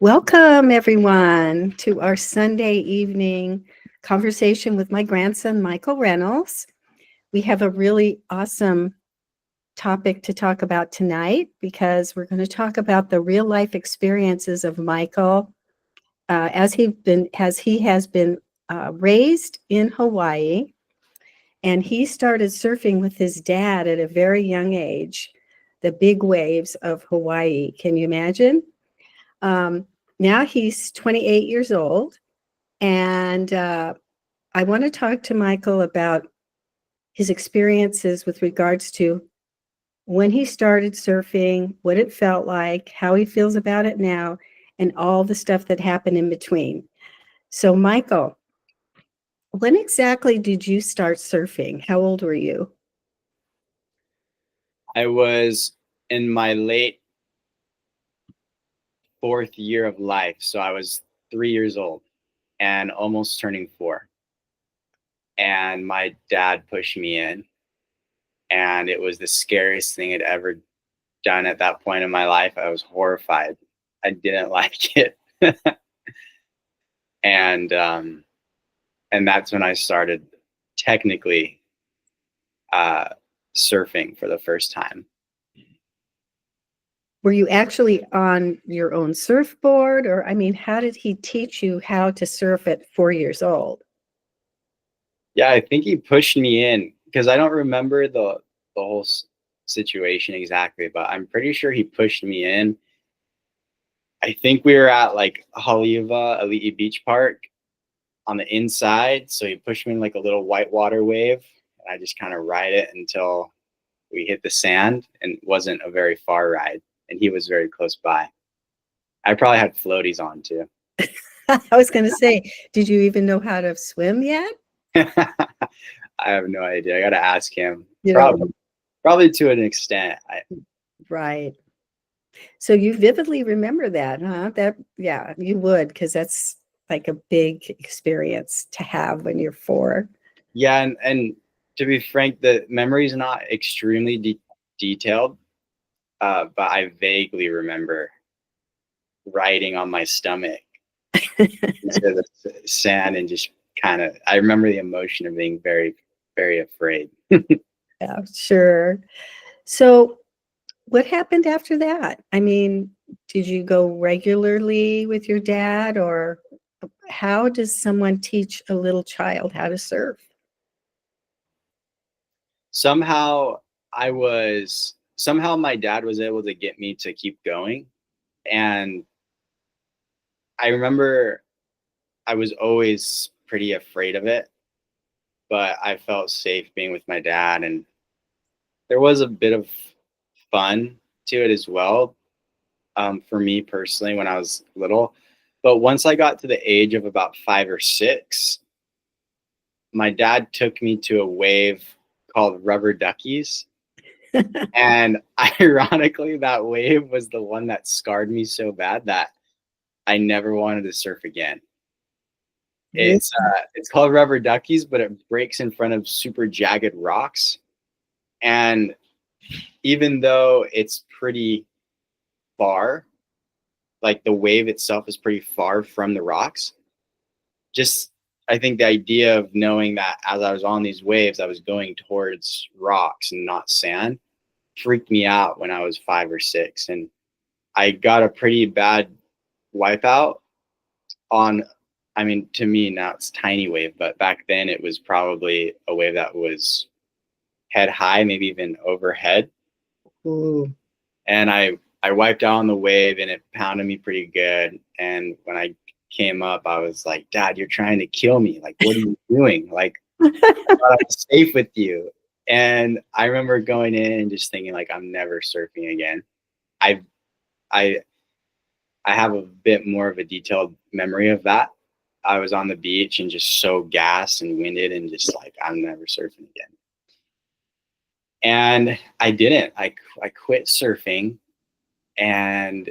Welcome, everyone, to our Sunday evening conversation with my grandson, Michael Reynolds. We have a really awesome topic to talk about tonight because we're going to talk about the real life experiences of Michael as he has been raised in Hawaii, and he started surfing with his dad at a very young age. The big waves of Hawaii. Can you imagine? Um, Now he's 28 years old, and I want to talk to Michael about his experiences with regards to when he started surfing, what it felt like, how he feels about it now, and all the stuff that happened in between. So, Michael, when exactly did you start surfing? How old were you? I was in my late fourth year of life. So I was 3 years old and almost turning four. And my dad pushed me in. And it was the scariest thing I'd ever done at that point in my life. I was horrified. I didn't like it. and um, and that's when I started technically uh, surfing for the first time. Were you actually on your own surfboard? Or, I mean, how did he teach you how to surf at 4 years old? Yeah, I think he pushed me in because I don't remember the whole situation exactly, but I'm pretty sure he pushed me in. I think we were at like Haleiwa Ali'i Beach Park on the inside, so he pushed me in like a little whitewater wave, and I just kind of ride it until we hit the sand, and it wasn't a very far ride, and he was very close by. I probably had floaties on too. I was going to say, did you even know how to swim yet? I have no idea. I got to ask him. You Probably, know, probably to an extent. right. So you vividly remember that, huh? Yeah, you would, because that's like a big experience to have when you're four. Yeah, and to be frank, the memory is not extremely detailed, but I vaguely remember riding on my stomach into the sand and just kind of. I remember the emotion of being very, very afraid. Yeah, sure. So what happened after that? I mean, did you go regularly with your dad, or how does someone teach a little child how to surf? Somehow, my dad was able to get me to keep going, and I remember I was always pretty afraid of it, but I felt safe being with my dad, and there was a bit of fun to it as well, for me personally when I was little. But once I got to the age of about 5 or 6, my dad took me to a wave called Rubber Duckies. And ironically, that wave was the one that scarred me so bad that I never wanted to surf again. Really? It's called Rubber Duckies, but it breaks in front of super jagged rocks. And even though it's pretty far, like the wave itself is pretty far from the rocks, just I think the idea of knowing that as I was on these waves, I was going towards rocks and not sand freaked me out when I was 5 or 6. And I got a pretty bad wipeout on, I mean, to me now it's tiny wave, but back then it was probably a wave that was head high, maybe even overhead. Ooh. And I wiped out on the wave and it pounded me pretty good. And when I came up, I was like, Dad, you're trying to kill me. Like, what are you doing? Like, I thought I was safe with you. And I remember going in and just thinking like, I'm never surfing again. I I I have a bit more of a detailed memory of that. I was on the beach and just so gassed and winded and just like, I'm never surfing again. And I didn't. I quit surfing. And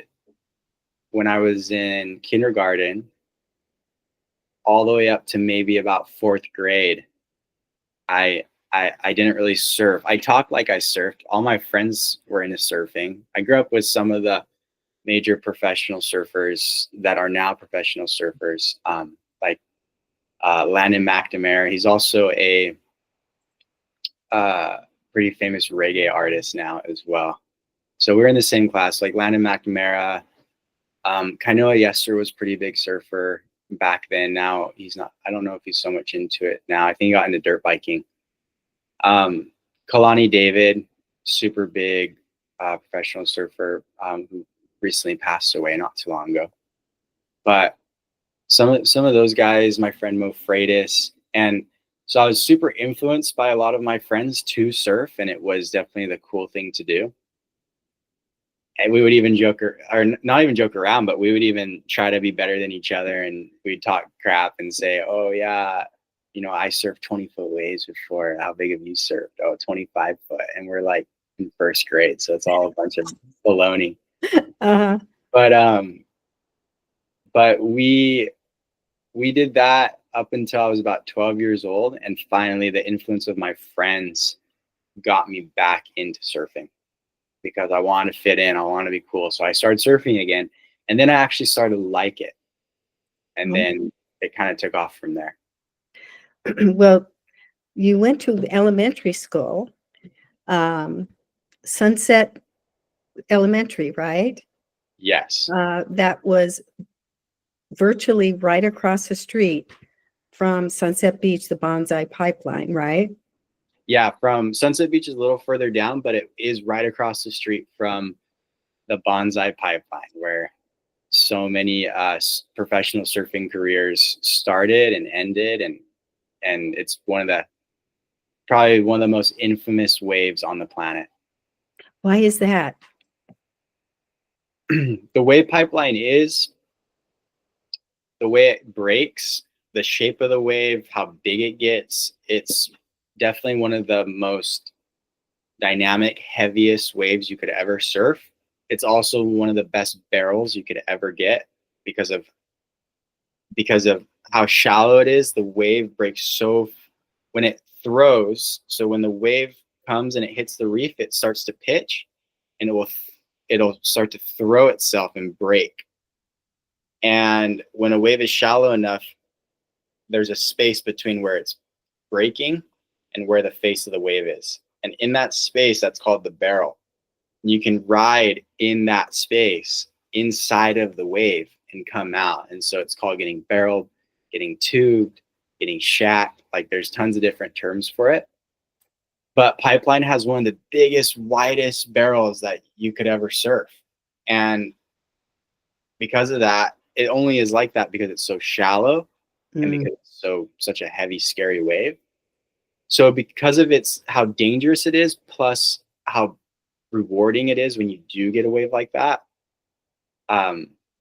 when I was in kindergarten, all the way up to maybe about fourth grade, I I didn't really surf. I talked like I surfed. All my friends were into surfing. I grew up with some of the major professional surfers that are now professional surfers, like Landon McNamara. He's also a pretty famous reggae artist now as well. So we're in the same class, like Landon McNamara. Kainoa Yester was pretty big surfer back then. Now he's not. I don't know if he's so much into it now. I think he got into dirt biking. Kalani David, super big professional surfer, who recently passed away not too long ago. But some of those guys, my friend Mo Freitas, and so I was super influenced by a lot of my friends to surf, and it was definitely the cool thing to do. And we would even joke, or not even joke around, but we would even try to be better than each other, and we'd talk crap and say, "Oh yeah, you know, I surfed 20-foot waves before. How big have you surfed? Oh, 25 foot." And we're like in first grade, so it's all a bunch of baloney. Uh-huh. But we did that up until I was about 12 years old, and finally the influence of my friends got me back into surfing because I wanted to fit in, I wanted to be cool. So I started surfing again, and then I actually started to like it, and then it kind of took off from there. Well, you went to elementary school, Sunset Elementary, right? Yes. That was virtually right across the street from Sunset Beach, the Bonsai Pipeline, right? Yeah, from Sunset Beach is a little further down, but it is right across the street from the Bonsai Pipeline, where so many professional surfing careers started and ended, and it's probably one of the most infamous waves on the planet. Why is that? The wave pipeline is the way it breaks, the shape of the wave, how big it gets. It's definitely one of the most dynamic, heaviest waves you could ever surf. It's also one of the best barrels you could ever get because of how shallow it is. The wave breaks so when it throws. So when the wave comes and it hits the reef, it starts to pitch, and it'll start to throw itself and break. And when a wave is shallow enough, there's a space between where it's breaking and where the face of the wave is. And in that space, that's called the barrel. You can ride in that space inside of the wave and come out. And so it's called getting barreled, getting tubed, getting shacked. Like there's tons of different terms for it. But Pipeline has one of the biggest, widest barrels that you could ever surf. And because of that, it only is like that because it's so shallow and because it's such a heavy, scary wave. So because of how dangerous it is, plus how rewarding it is when you do get a wave like that,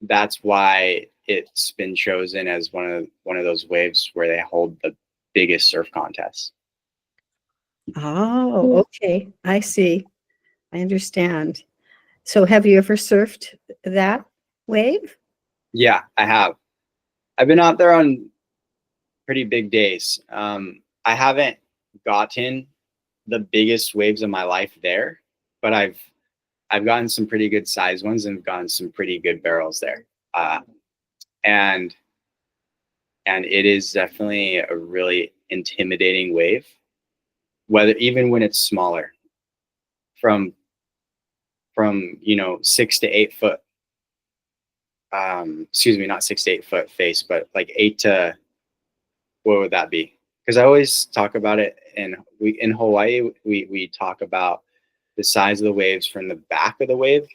that's why it's been chosen as one of those waves where they hold the biggest surf contests. Oh, okay. I see. I understand. So have you ever surfed that wave? Yeah, I have. I've been out there on pretty big days. I haven't gotten the biggest waves of my life there, but I've gotten some pretty good size ones and gotten some pretty good barrels there. And it is definitely a really intimidating wave, even when it's smaller, from 6 to 8 foot. Excuse me, not 6 to 8 foot face, but like 8 to, what would that be? Because I always talk about it, and in Hawaii we talk about the size of the waves from the back of the wave.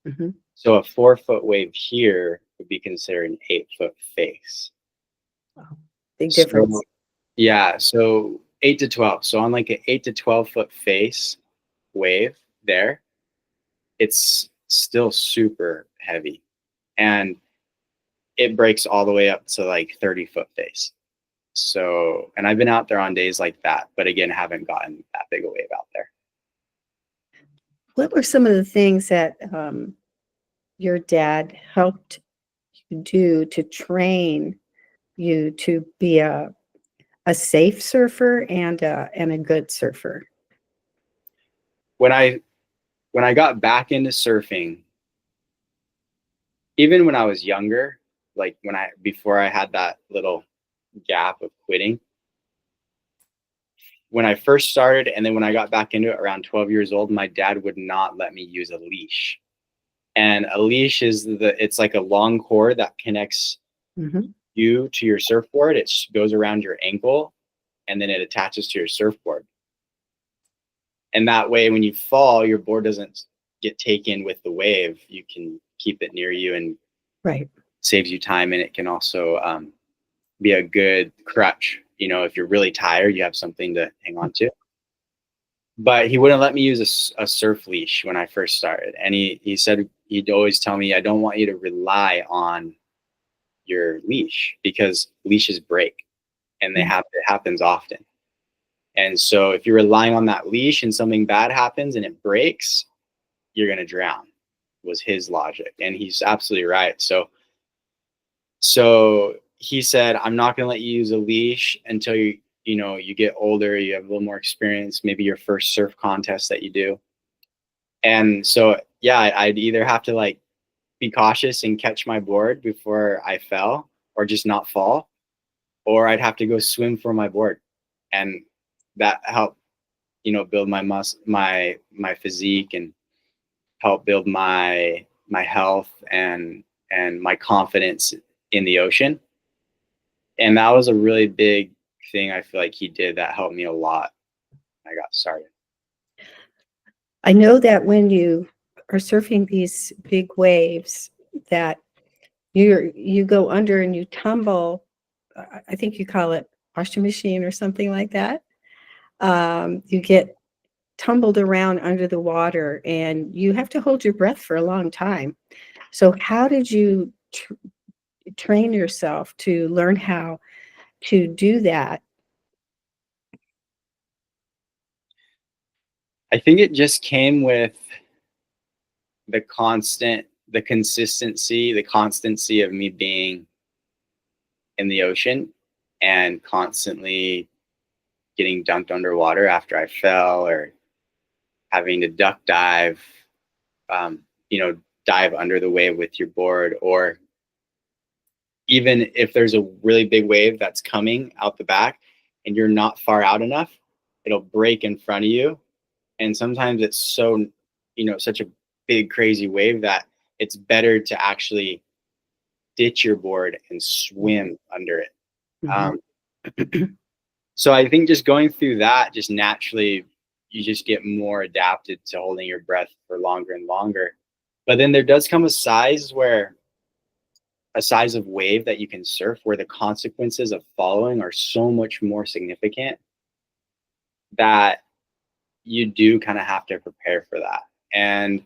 Mm-hmm. So a 4-foot wave here would be considered an 8-foot face. Wow. Big difference. So, yeah, so 8 to 12. So on like an 8 to 12-foot face wave there, it's still super heavy, and it breaks all the way up to like 30-foot face. So, and I've been out there on days like that, but again, haven't gotten that big a wave out there. What were some of the things that your dad helped you do to train you to be a safe surfer and a good surfer? When I got back into surfing, even when I was younger, like before I had that little gap of quitting, when I first started, and then when I got back into it around 12 years old, my dad would not let me use a leash. And a leash it's like a long cord that connects Hmm. you to your surfboard. It goes around your ankle and then it attaches to your surfboard. And that way, when you fall, your board doesn't get taken with the wave. You can keep it near you and Right. saves you time. And it can also be a good crutch. If you're really tired, you have something to hang on to. But he wouldn't let me use a surf leash when I first started. And he said he'd always tell me, I don't want you to rely on your leash because leashes break and it happens often. And so if you're relying on that leash and something bad happens and it breaks, you're going to drown, was his logic. And he's absolutely right. So he said, I'm not going to let you use a leash until you get older, you have a little more experience, maybe your first surf contest that you do. And so, yeah, I'd either have to like be cautious and catch my board before I fell or just not fall, or I'd have to go swim for my board. And that helped, build my physique and help build my health and my confidence in the ocean. And that was a really big thing I feel like he did that helped me a lot when I got started. I know that when you are surfing these big waves, that you go under and you tumble. I think you call it washing machine or something like that. You get tumbled around under the water, and you have to hold your breath for a long time. So, how did you train yourself to learn how to do that? I think it just came with the consistency, the constancy of me being in the ocean and constantly getting dunked underwater after I fell or having to duck dive, um, dive under the wave with your board, or even if there's a really big wave that's coming out the back and you're not far out enough, it'll break in front of you. And sometimes it's such a big, crazy wave that it's better to actually ditch your board and swim under it. Mhm. Um, so I think just going through that, just naturally, you just get more adapted to holding your breath for longer and longer. But then there does come a size of wave that you can surf where the consequences of following are so much more significant that you do kind of have to prepare for that. And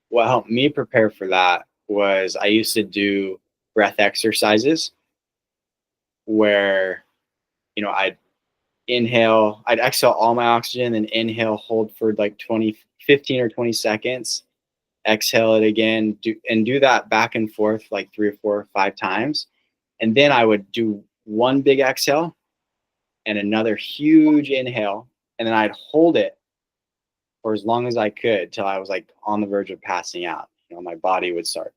what helped me prepare for that was I used to do breath exercises where, I'd exhale all my oxygen and inhale, hold for like 15 or 20 seconds, exhale it again, do that back and forth like 3 or 4 or 5 times. And then I would do one big exhale and another huge inhale. And then I'd hold it for as long as I could till I was like on the verge of passing out. My body would start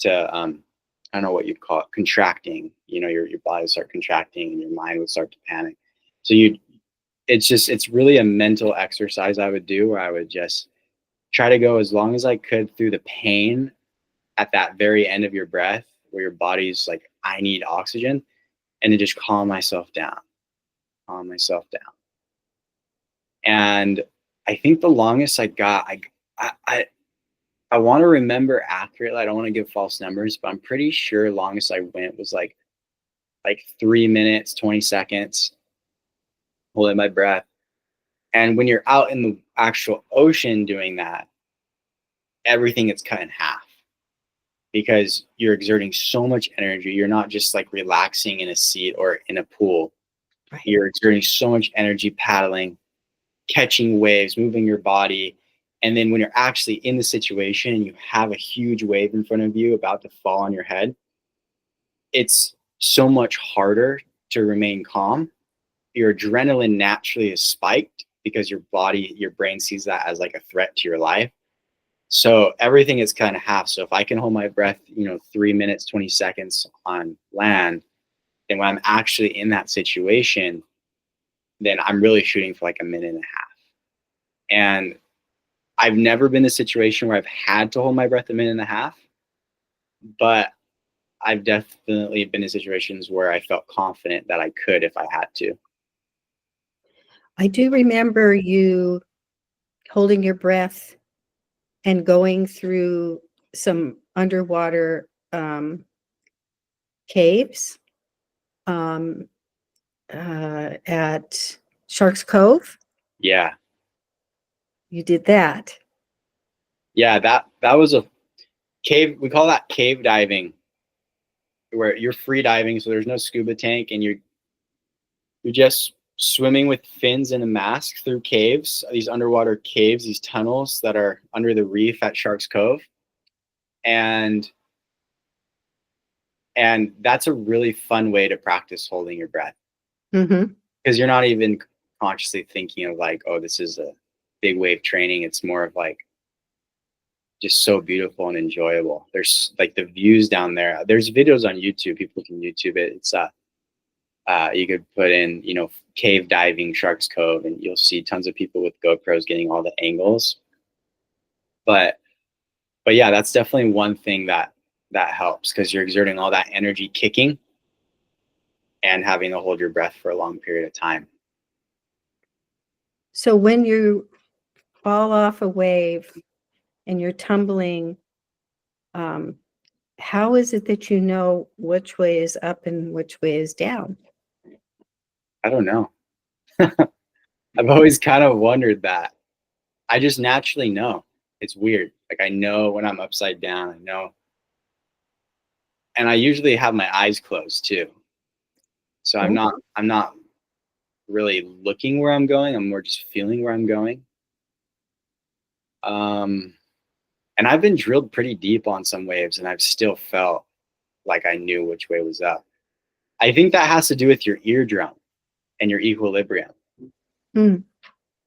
to, I don't know what you'd call it, contracting. Your body would start contracting and your mind would start to panic. So it's really a mental exercise I would do where I would just try to go as long as I could through the pain at that very end of your breath where your body's like, I need oxygen, and to just calm myself down. And I think the longest I got, I want to remember accurately. I don't want to give false numbers, but I'm pretty sure longest I went was like 3 minutes, 20 seconds, holding my breath. And when you're out in the actual ocean doing that, everything gets cut in half because you're exerting so much energy. You're not just like relaxing in a seat or in a pool. Right. You're exerting so much energy paddling, catching waves, moving your body. And then when you're actually in the situation and you have a huge wave in front of you about to fall on your head, it's so much harder to remain calm. Your adrenaline naturally is spiked because your brain sees that as like a threat to your life. So everything is kind of half. So if I can hold my breath, 3 minutes, 20 seconds on land, then when I'm actually in that situation, then I'm really shooting for like a minute and a half. And I've never been in a situation where I've had to hold my breath a minute and a half, but I've definitely been in situations where I felt confident that I could if I had to. I do remember you holding your breath and going through some underwater caves at Shark's Cove. Yeah. You did that. Yeah, that was a cave. We call that cave diving, where you're free diving, so there's no scuba tank, and you're just swimming with fins and a mask through caves, these underwater caves, these tunnels that are under the reef at Shark's Cove. And that's a really fun way to practice holding your breath, Mm-hmm. because you're not even consciously thinking of like, oh, this is a big wave training. It's more of like just so beautiful and enjoyable. There's like the views down there. There's videos on YouTube. People can YouTube it. It's you could put in, cave diving Shark's Cove, and you'll see tons of people with GoPros getting all the angles. But yeah, that's definitely one thing that helps, because you're exerting all that energy kicking and having to hold your breath for a long period of time. So when you fall off a wave and you're tumbling, how is it that you know which way is up and which way is down? I don't know. I've always kind of wondered that. I just naturally know. It's weird. Like I know when I'm upside down. I know. And I usually have my eyes closed too. So I'm not really looking where I'm going. I'm more just feeling where I'm going. And I've been drilled pretty deep on some waves, and I've still felt like I knew which way was up. I think that has to do with your eardrum and your equilibrium. Mm.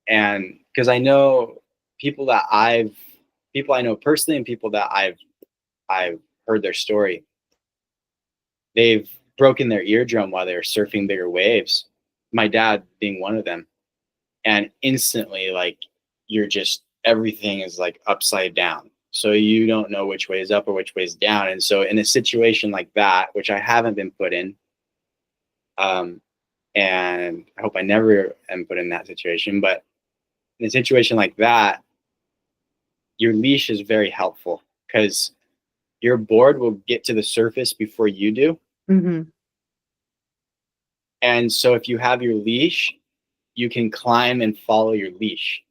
And because I know people I know personally, and people that I've heard their story, they've broken their eardrum while they were surfing bigger waves. My dad being one of them. And instantly, like, you're just, everything is like upside down. So you don't know which way is up or which way is down. And so in a situation like that, which I haven't been put in, and I hope I never am put in that situation, but in a situation like that, your leash is very helpful, because your board will get to the surface before you do. Mm-hmm. And so if you have your leash, you can climb and follow your leash,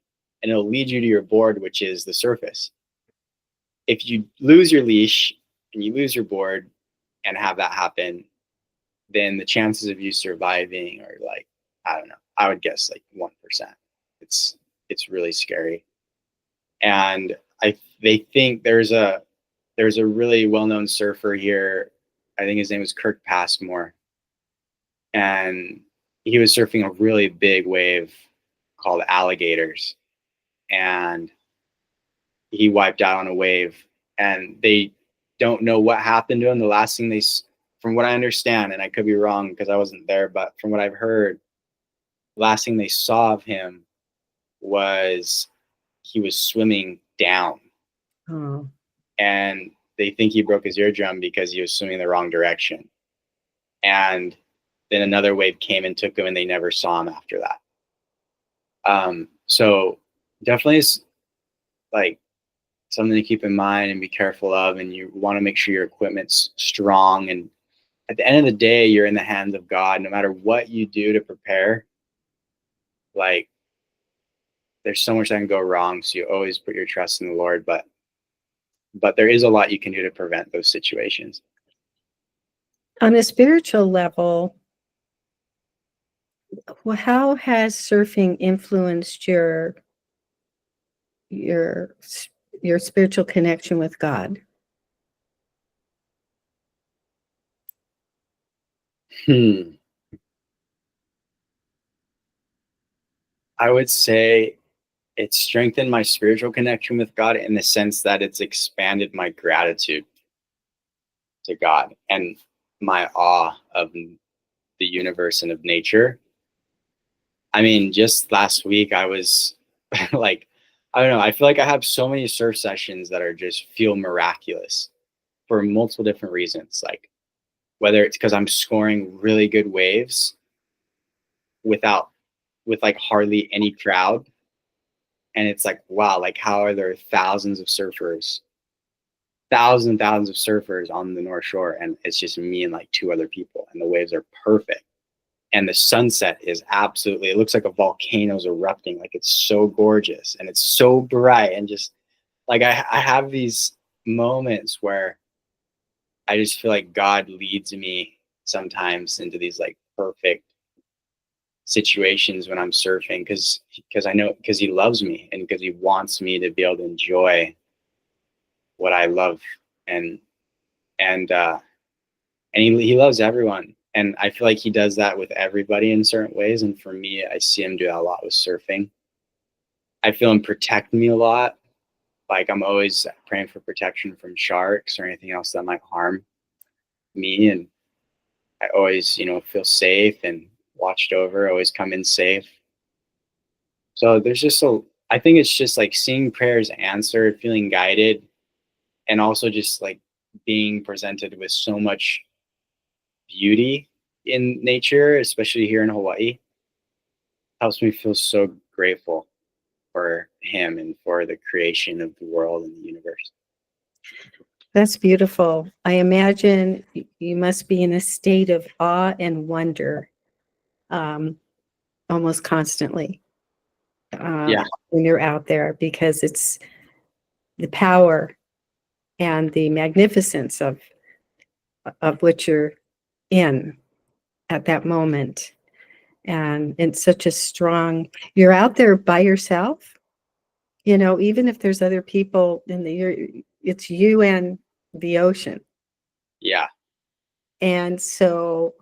and it'll lead you to your board, which is the surface. If you lose your leash and you lose your board and have that happen, then the chances of you surviving are like, I don't know, I would guess like 1%. It's really scary. And they think there's a really well-known surfer here. I think his name was Kirk Passmore, and he was surfing a really big wave called Alligators, and he wiped out on a wave, and they don't know what happened to him. The last thing from what I understand, and I could be wrong because I wasn't there, but from what I've heard, the last thing they saw of him was he was swimming down. Oh. And And they think he broke his eardrum because he was swimming the wrong direction. And then another wave came and took him, and they never saw him after that. So definitely is like something to keep in mind and be careful of. And you want to make sure your equipment's strong. And at the end of the day, you're in the hands of God. No matter what you do to prepare, like, there's so much that can go wrong. So you always put your trust in the Lord. But there is a lot you can do to prevent those situations. on a spiritual level, how has surfing influenced your spiritual connection with God? I would say it's strengthened my spiritual connection with God in the sense that it's expanded my gratitude to God and my awe of the universe and of nature. I mean, just last week I was like, I don't know, I feel like I have so many surf sessions that are just feel miraculous for multiple different reasons. Like whether it's because I'm scoring really good waves without with like hardly any crowd. And it's like, wow, like how are there thousands of surfers, thousands and thousands of surfers on the North Shore, and it's just me and like two other people, and the waves are perfect. And the sunset is absolutely, it looks like a volcano's erupting. Like it's so gorgeous and it's so bright. And just like I have these moments where I just feel like God leads me sometimes into these like perfect situations when I'm surfing because I know because he loves me and because he wants me to be able to enjoy what I love and and uh and he loves everyone, and I feel like he does that with everybody in certain ways. And for me, I see him do that a lot with surfing. I feel him protect me a lot. Like I'm always praying for protection from sharks or anything else that might harm me, and I always feel safe and watched over, always come in safe. So there's just I think it's just like seeing prayers answered, feeling guided, and also just like being presented with so much beauty in nature, especially here in Hawaii, helps me feel so grateful for him and for the creation of the world and the universe. That's beautiful. I imagine you must be in a state of awe and wonder almost constantly Yeah, when you're out there, because it's the power and the magnificence of what you're in at that moment. And it's such a strong, you're out there by yourself, even if there's other people it's you and the ocean. yeah, And so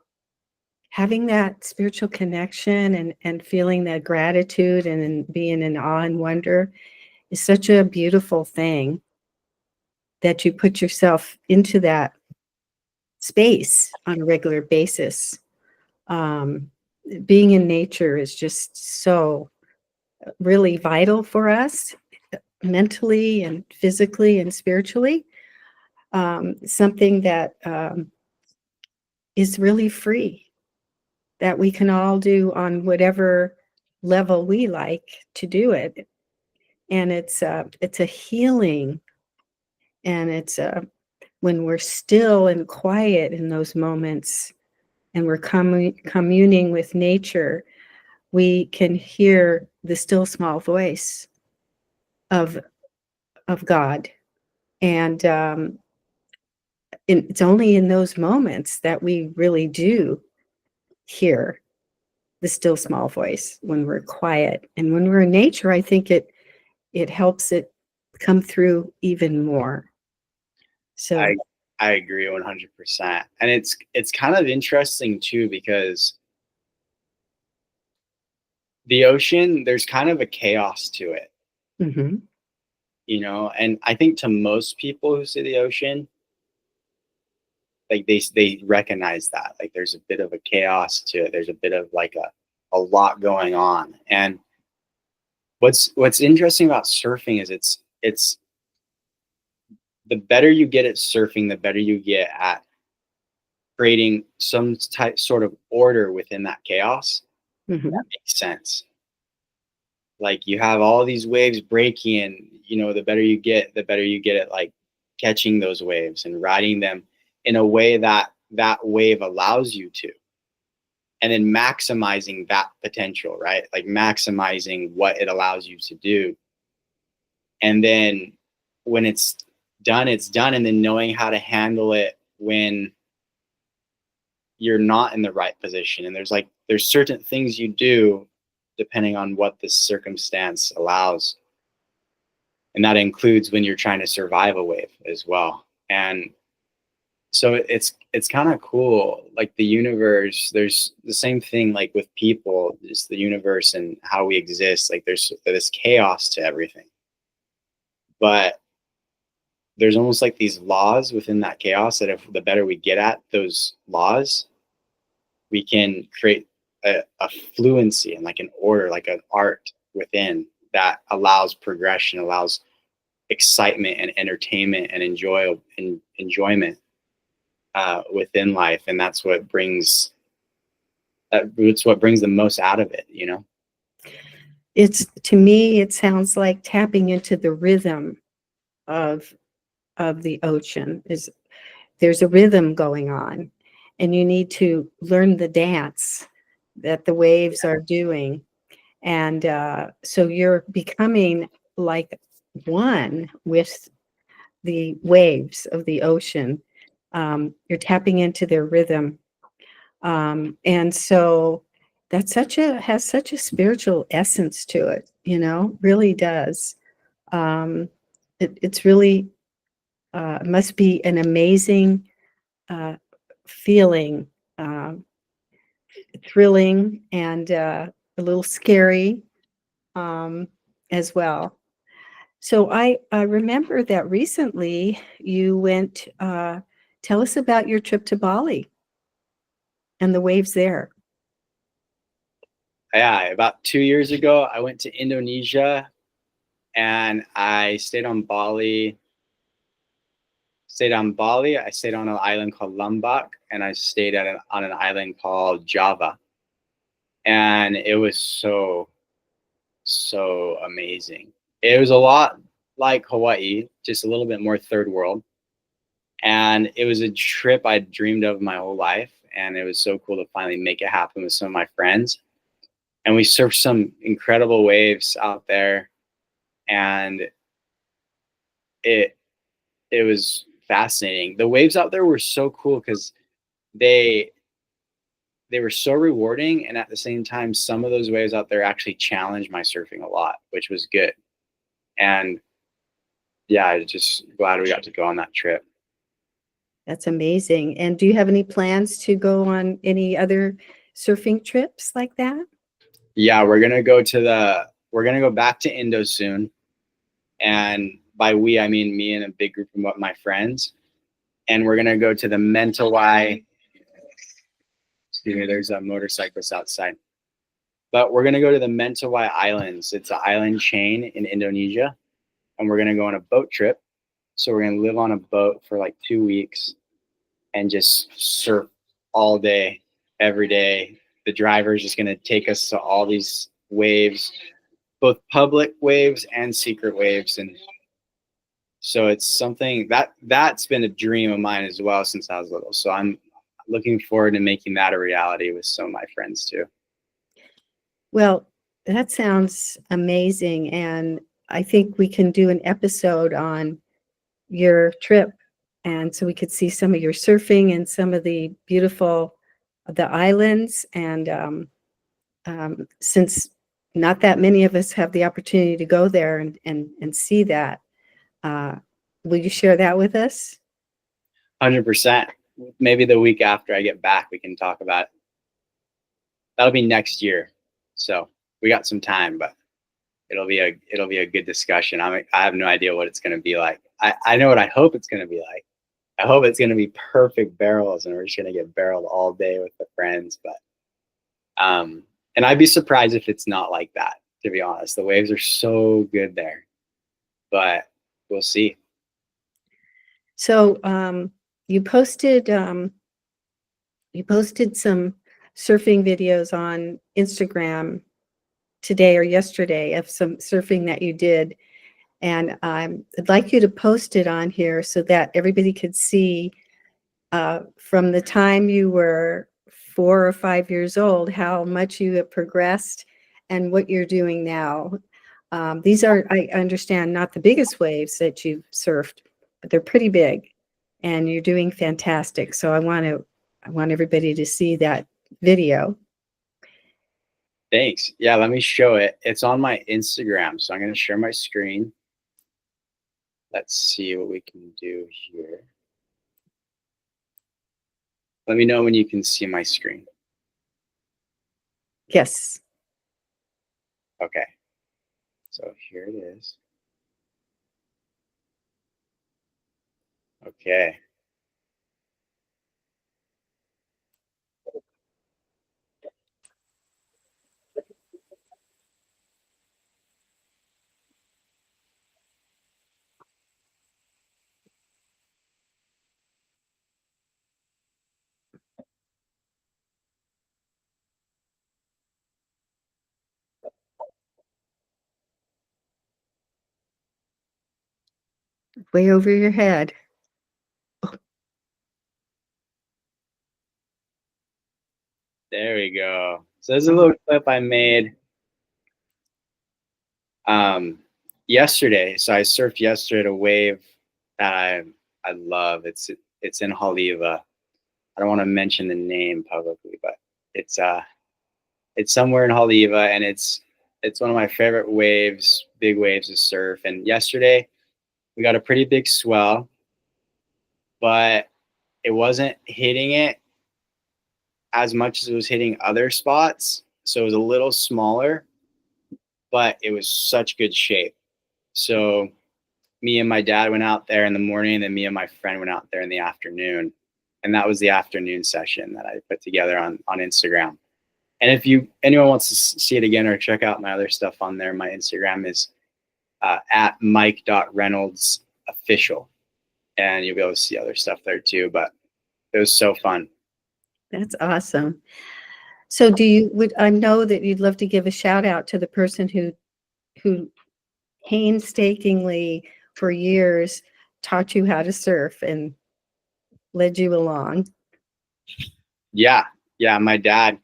having that spiritual connection and feeling that gratitude and being in awe and wonder is such a beautiful thing, that you put yourself into that space on a regular basis. Um, Being in nature is just so really vital for us mentally and physically and spiritually. Something that is really free, that we can all do on whatever level we like to do it. And it's a healing, and it's when we're still and quiet in those moments, and we're communing with nature, we can hear the still small voice of God. And it's only in those moments that we really do hear the still small voice, when we're quiet. And when we're in nature, I think it helps it come through even more. So, I agree 100%. And it's kind of interesting too because the ocean, there's kind of a chaos to it, mhm. and I think to most people who see the ocean, like they recognize that like there's a bit of a chaos to it. There's a bit of like a lot going on. And what's interesting about surfing is it's the better you get at surfing, the better you get at creating some type sort of order within that chaos. Mhm. That makes sense. Like you have all these waves breaking, and the better you get, the better you get at like catching those waves and riding them in a way that that wave allows you to, and then maximizing that potential, right? Like maximizing what it allows you to do. And then when it's done, it's done. And then knowing how to handle it when you're not in the right position. And there's certain things you do depending on what the circumstance allows. And that includes when you're trying to survive a wave as well. And So it's kind of cool. Like the universe, there's the same thing like with people, just the universe and how we exist. Like there's this chaos to everything. But there's almost like these laws within that chaos that if the better we get at those laws, we can create a fluency and like an order, like an art within that allows progression, allows excitement and entertainment and enjoyment within life, and it's what brings the most out of it, you know. It's, to me, it sounds like tapping into the rhythm of the ocean. Is there's a rhythm going on, and you need to learn the dance that the waves are doing. And so you're becoming like one with the waves of the ocean. You're tapping into their rhythm. And so that's has such a spiritual essence to it, really does. It's really must be an amazing feeling, uh, thrilling, and a little scary um, as well. So I remember that recently you went, tell us about your trip to Bali and the waves there. Yeah, about 2 years ago, I went to Indonesia and I stayed on Bali. I stayed on an island called Lombok, and I stayed on an island called Java, and it was so amazing. It was a lot like Hawaii, just a little bit more third world. And it was a trip I dreamed of my whole life. And it was so cool to finally make it happen with some of my friends. And we surfed some incredible waves out there. And it it was fascinating. The waves out there were so cool because they they were so rewarding, and at the same time, some of those waves out there actually challenged my surfing a lot, which was good. And yeah, I just glad we got to go on that trip. That's amazing. And do you have any plans to go on any other surfing trips like that? Yeah, we're gonna go back to Indo soon, and by we I mean me and a big group of my friends, and we're gonna go to the Mentawai. Excuse me, there's a motorcyclist outside. But we're gonna go to the Mentawai Islands. It's an island chain in Indonesia, and we're gonna go on a boat trip. So we're gonna live on a boat for like 2 weeks and just surf all day, every day. The driver is just gonna take us to all these waves, both public waves and secret waves, and so it's something that's been a dream of mine as well since I was little. So I'm looking forward to making that a reality with some of my friends too. Well, that sounds amazing. And I think we can do an episode on your trip. And so we could see some of your surfing and some of the beautiful, the islands. And since not that many of us have the opportunity to go there and see that, uh, will you share that with us? 100%. Maybe the week after I get back, we can talk about it. That'll be next year, so we got some time, but it'll be a good discussion. I have no idea what it's going to be like. I know what I hope it's going to be like. I hope it's going to be perfect barrels, and we're just going to get barreled all day with the friends. But and I'd be surprised if it's not like that. To be honest, the waves are so good there, but we'll see. So you posted some surfing videos on Instagram today or yesterday of some surfing that you did. And I'd like you to post it on here so that everybody could see from the time you were 4 or 5 years old, how much you have progressed and what you're doing now. These are, I understand, not the biggest waves that you've surfed, but they're pretty big, and you're doing fantastic. So I want everybody to see that video. Thanks. Yeah, let me show it. It's on my Instagram, so I'm going to share my screen. Let's see what we can do here. Let me know when you can see my screen. Yes. Okay. So here it is. Okay. Way over your head. There we go. So there's a little clip I made yesterday. So I surfed yesterday at a wave that I love. It's in Haleiwa. I don't want to mention the name publicly, but it's somewhere in Haleiwa, and it's one of my favorite waves, big waves to surf. And yesterday we got a pretty big swell, but it wasn't hitting it as much as it was hitting other spots. So it was a little smaller, but it was such good shape. So me and my dad went out there in the morning, and then me and my friend went out there in the afternoon. And that was the afternoon session that I put together on Instagram. And if anyone wants to see it again or check out my other stuff on there, my Instagram is at mike.reynolds official. And you'll be able to see other stuff there too. But it was so fun. That's awesome. So I know that you'd love to give a shout out to the person who painstakingly for years taught you how to surf and led you along. Yeah. My dad,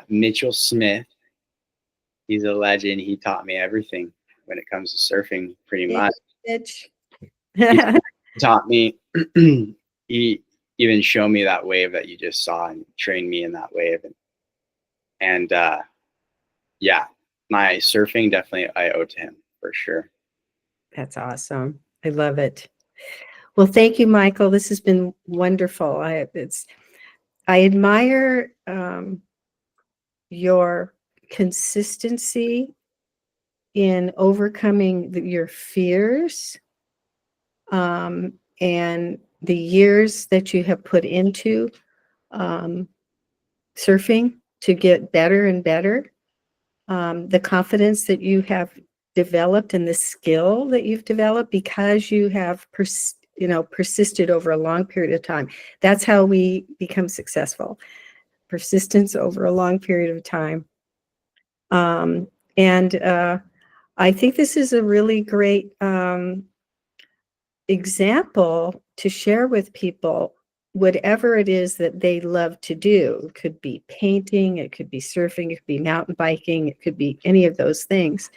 Mitchell Smith, he's a legend. He taught me everything when it comes to surfing, pretty much. Mitch. He taught me. He even showed me that wave that you just saw and trained me in that wave. And yeah, my surfing definitely I owe to him for sure. That's awesome. I love it. Well, thank you, Michael. This has been wonderful. I admire your consistency in overcoming your fears, and the years that you have put into surfing to get better and better. The confidence that you have developed and the skill that you've developed because you have persisted over a long period of time. That's how we become successful. Persistence over a long period of time. And I think this is a really great example to share with people whatever it is that they love to do. It could be painting, it could be surfing, it could be mountain biking, it could be any of those things.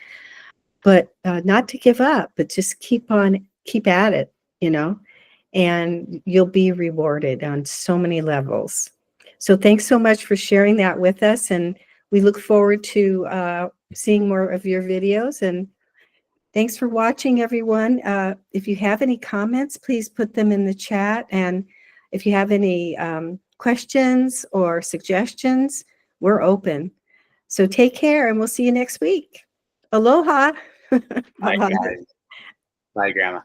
But not to give up, but just keep at it, and you'll be rewarded on so many levels. So thanks so much for sharing that with us. And we look forward to seeing more of your videos. And thanks for watching, everyone. If you have any comments, please put them in the chat. And if you have any questions or suggestions, we're open. So take care, and we'll see you next week. Aloha. Bye, guys. Bye, Grandma.